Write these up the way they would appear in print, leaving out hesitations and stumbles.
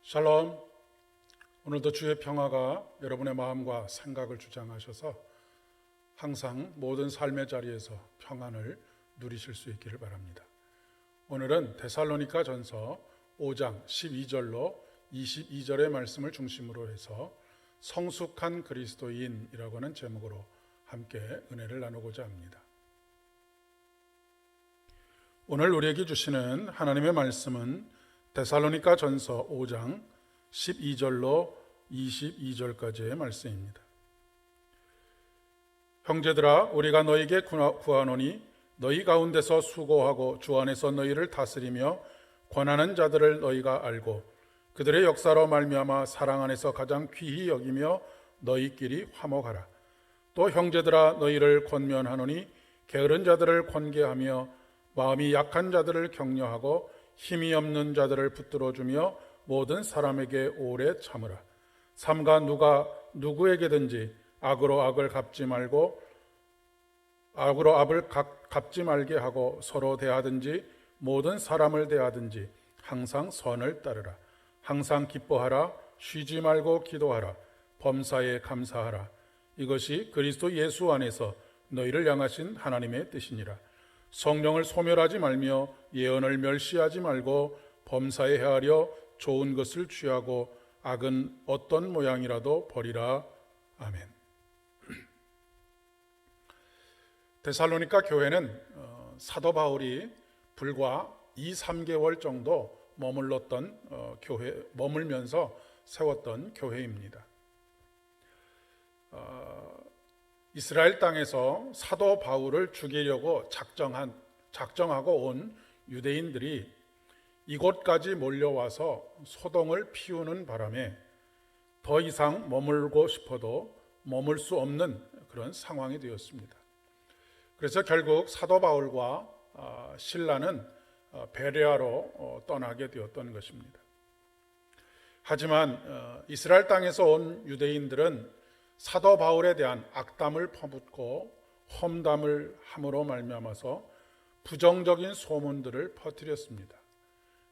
샬롬. 오늘도 주의 평화가 여러분의 마음과 생각을 주장하셔서 항상 모든 삶의 자리에서 평안을 누리실 수 있기를 바랍니다. 오늘은 데살로니가 전서 5장 12절로 22절의 말씀을 중심으로 해서 성숙한 그리스도인이라고 하는 제목으로 함께 은혜를 나누고자 합니다. 오늘 우리에게 주시는 하나님의 말씀은 데살로니가 전서 5장 12절로 22절까지의 말씀입니다. 형제들아, 우리가 너희에게 구하노니 너희 가운데서 수고하고 주 안에서 너희를 다스리며 권하는 자들을 너희가 알고 그들의 역사로 말미암아 사랑 안에서 가장 귀히 여기며 너희끼리 화목하라. 또 형제들아, 너희를 권면하노니 게으른 자들을 권계하며 마음이 약한 자들을 격려하고 힘이 없는 자들을 붙들어주며 모든 사람에게 오래 참으라. 삼가 누가 누구에게든지 악으로 악을 갚지 말고 악으로 악을 갚지 말게 하고 서로 대하든지 모든 사람을 대하든지 항상 선을 따르라. 항상 기뻐하라. 쉬지 말고 기도하라. 범사에 감사하라. 이것이 그리스도 예수 안에서 너희를 향하신 하나님의 뜻이니라. 성령을 소멸하지 말며 예언을 멸시하지 말고 범사에 헤아려 좋은 것을 취하고 악은 어떤 모양이라도 버리라. 아멘. 데살로니가 교회는 사도 바울이 불과 2-3개월 정도 머물면서 세웠던 교회입니다. 이스라엘 땅에서 사도 바울을 죽이려고 작정하고 온 유대인들이 이곳까지 몰려와서 소동을 피우는 바람에 더 이상 머물고 싶어도 머물 수 없는 그런 상황이 되었습니다. 그래서 결국 사도 바울과 실라는 베레아로 떠나게 되었던 것입니다. 하지만 이스라엘 땅에서 온 유대인들은 사도 바울에 대한 악담을 퍼붓고 험담을 함으로 말미암아서 부정적인 소문들을 퍼뜨렸습니다.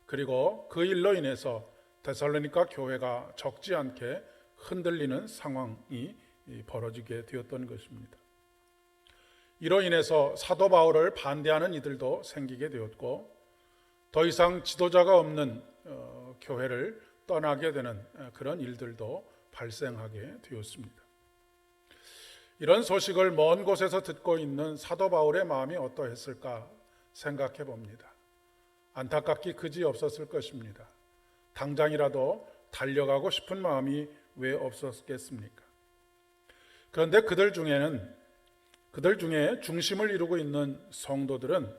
그리고 그 일로 인해서 데살로니가 교회가 적지 않게 흔들리는 상황이 벌어지게 되었던 것입니다. 이로 인해서 사도 바울을 반대하는 이들도 생기게 되었고 더 이상 지도자가 없는 교회를 떠나게 되는 그런 일들도 발생하게 되었습니다. 이런 소식을 먼 곳에서 듣고 있는 사도 바울의 마음이 어떠했을까 생각해 봅니다. 안타깝기 그지 없었을 것입니다. 당장이라도 달려가고 싶은 마음이 왜 없었겠습니까? 그런데 그들 중에 중심을 이루고 있는 성도들은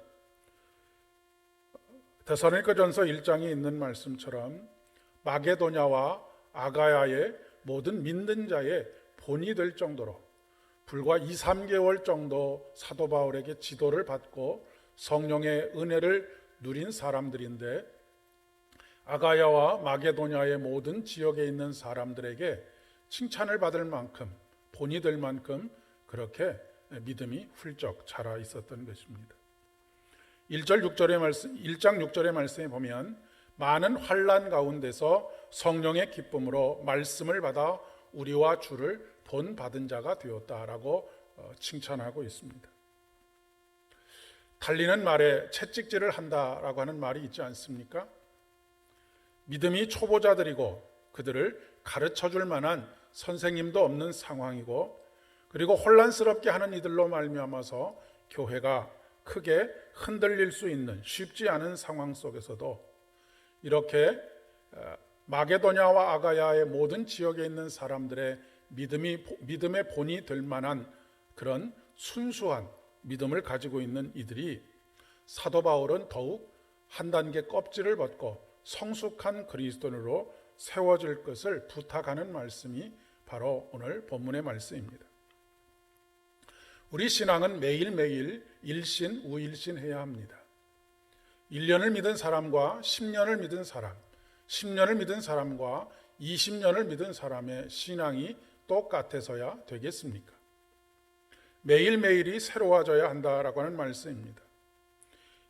데살로니가전서 1장에 있는 말씀처럼 마게도냐와 아가야의 모든 믿는 자의 본이 될 정도로 불과 2-3개월 정도 사도 바울에게 지도를 받고 성령의 은혜를 누린 사람들인데 아가야와 마게도냐의 모든 지역에 있는 사람들에게 칭찬을 받을 만큼 본이 될 만큼 그렇게 믿음이 훌쩍 자라 있었던 것입니다. 1장 6절의 말씀에 보면 많은 환난 가운데서 성령의 기쁨으로 말씀을 받아 우리와 주를 본받은 자가 되었다라고 칭찬하고 있습니다. 달리는 말에 채찍질을 한다라고 하는 말이 있지 않습니까? 믿음이 초보자들이고 그들을 가르쳐줄 만한 선생님도 없는 상황이고 그리고 혼란스럽게 하는 이들로 말미암아서 교회가 크게 흔들릴 수 있는 쉽지 않은 상황 속에서도 이렇게 마게도냐와 아가야의 모든 지역에 있는 사람들의 믿음의 본이 될 만한 그런 순수한 믿음을 가지고 있는 이들이 사도 바울은 더욱 한 단계 껍질을 벗고 성숙한 그리스도인으로 세워질 것을 부탁하는 말씀이 바로 오늘 본문의 말씀입니다. 우리 신앙은 매일매일 일신우일신 해야 합니다. 1년을 믿은 사람과 10년을 믿은 사람, 10년을 믿은 사람과 20년을 믿은 사람의 신앙이 똑같아서야 되겠습니까? 매일매일이 새로워져야 한다라고 하는 말씀입니다.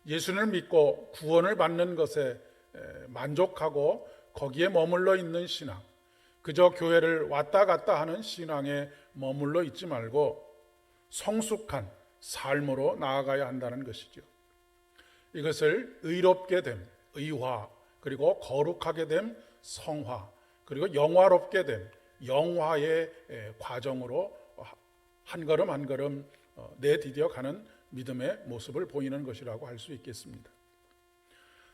예수를 믿고 구원을 받는 것에 만족하고 거기에 머물러 있는 신앙, 그저 교회를 왔다 갔다 하는 신앙에 머물러 있지 말고 성숙한 삶으로 나아가야 한다는 것이죠. 이것을 의롭게 됨, 의화, 그리고 거룩하게 됨, 성화, 그리고 영화롭게 됨, 영화의 과정으로 한 걸음 한 걸음 내디뎌 가는 믿음의 모습을 보이는 것이라고 할 수 있겠습니다.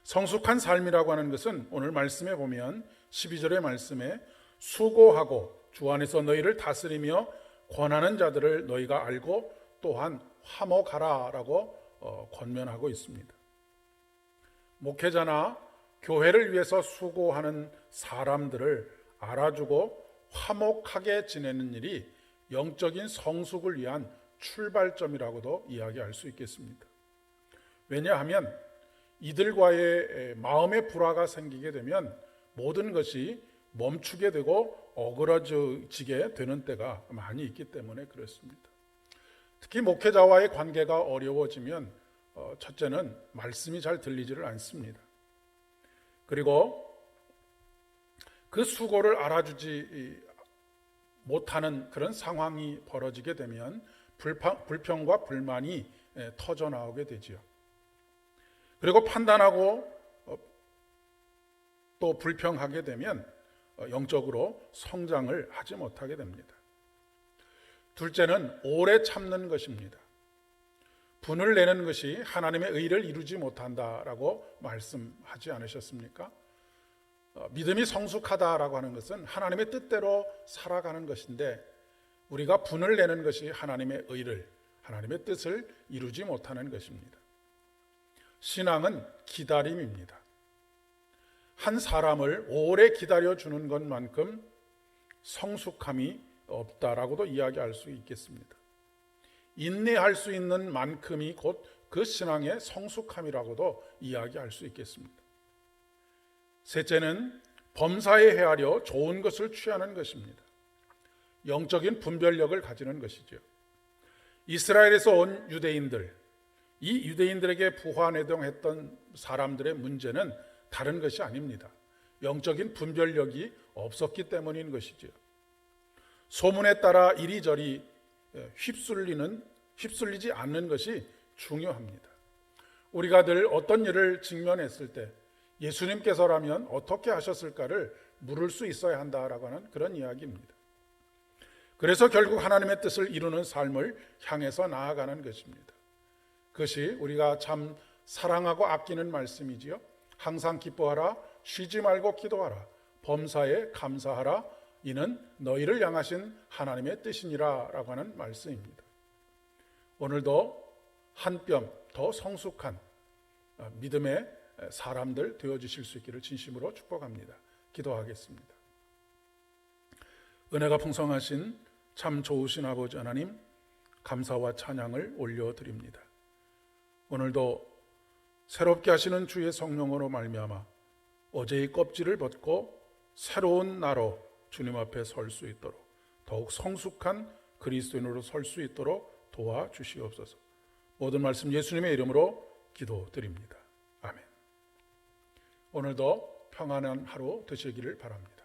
성숙한 삶이라고 하는 것은 오늘 말씀에 보면 12절의 말씀에 수고하고 주 안에서 너희를 다스리며 권하는 자들을 너희가 알고 또한 화목하라 라고 권면하고 있습니다. 목회자나 교회를 위해서 수고하는 사람들을 알아주고 화목하게 지내는 일이 영적인 성숙을 위한 출발점이라고도 이야기할 수 있겠습니다. 왜냐하면 이들과의 마음의 불화가 생기게 되면 모든 것이 멈추게 되고 어그러지게 되는 때가 많이 있기 때문에 그렇습니다. 특히 목회자와의 관계가 어려워지면 첫째는 말씀이 잘 들리지를 않습니다. 그리고 그 수고를 알아주지 못하는 그런 상황이 벌어지게 되면 불평과 불만이 터져나오게 되지요. 그리고 판단하고 또 불평하게 되면 영적으로 성장을 하지 못하게 됩니다. 둘째는 오래 참는 것입니다. 분을 내는 것이 하나님의 의를 이루지 못한다라고 말씀하지 않으셨습니까? 믿음이 성숙하다라고 하는 것은 하나님의 뜻대로 살아가는 것인데 우리가 분을 내는 것이 하나님의 의를, 하나님의 뜻을 이루지 못하는 것입니다. 신앙은 기다림입니다. 한 사람을 오래 기다려주는 것만큼 성숙함이 없다라고도 이야기할 수 있겠습니다. 인내할 수 있는 만큼이 곧 그 신앙의 성숙함이라고도 이야기할 수 있겠습니다. 셋째는 범사에 헤아려 좋은 것을 취하는 것입니다. 영적인 분별력을 가지는 것이죠. 이스라엘에서 온 유대인들, 이 유대인들에게 부하내동했던 사람들의 문제는 다른 것이 아닙니다. 영적인 분별력이 없었기 때문인 것이죠. 소문에 따라 이리저리 휩쓸리지 않는 것이 중요합니다. 우리가 늘 어떤 일을 직면했을 때 예수님께서라면 어떻게 하셨을까를 물을 수 있어야 한다라고 하는 그런 이야기입니다. 그래서 결국 하나님의 뜻을 이루는 삶을 향해서 나아가는 것입니다. 그것이 우리가 참 사랑하고 아끼는 말씀이지요. 항상 기뻐하라, 쉬지 말고 기도하라, 범사에 감사하라, 이는 너희를 향하신 하나님의 뜻이니라 라고 하는 말씀입니다. 오늘도 한 뼘 더 성숙한 믿음의 사람들 되어주실 수 있기를 진심으로 축복합니다. 기도하겠습니다. 은혜가 풍성하신 참 좋으신 아버지 하나님, 감사와 찬양을 올려드립니다. 오늘도 새롭게 하시는 주의 성령으로 말미암아 어제의 껍질을 벗고 새로운 나로 주님 앞에 설 수 있도록 더욱 성숙한 그리스도인으로 설 수 있도록 도와주시옵소서. 모든 말씀 예수님의 이름으로 기도드립니다. 아멘. 오늘도 평안한 하루 되시기를 바랍니다.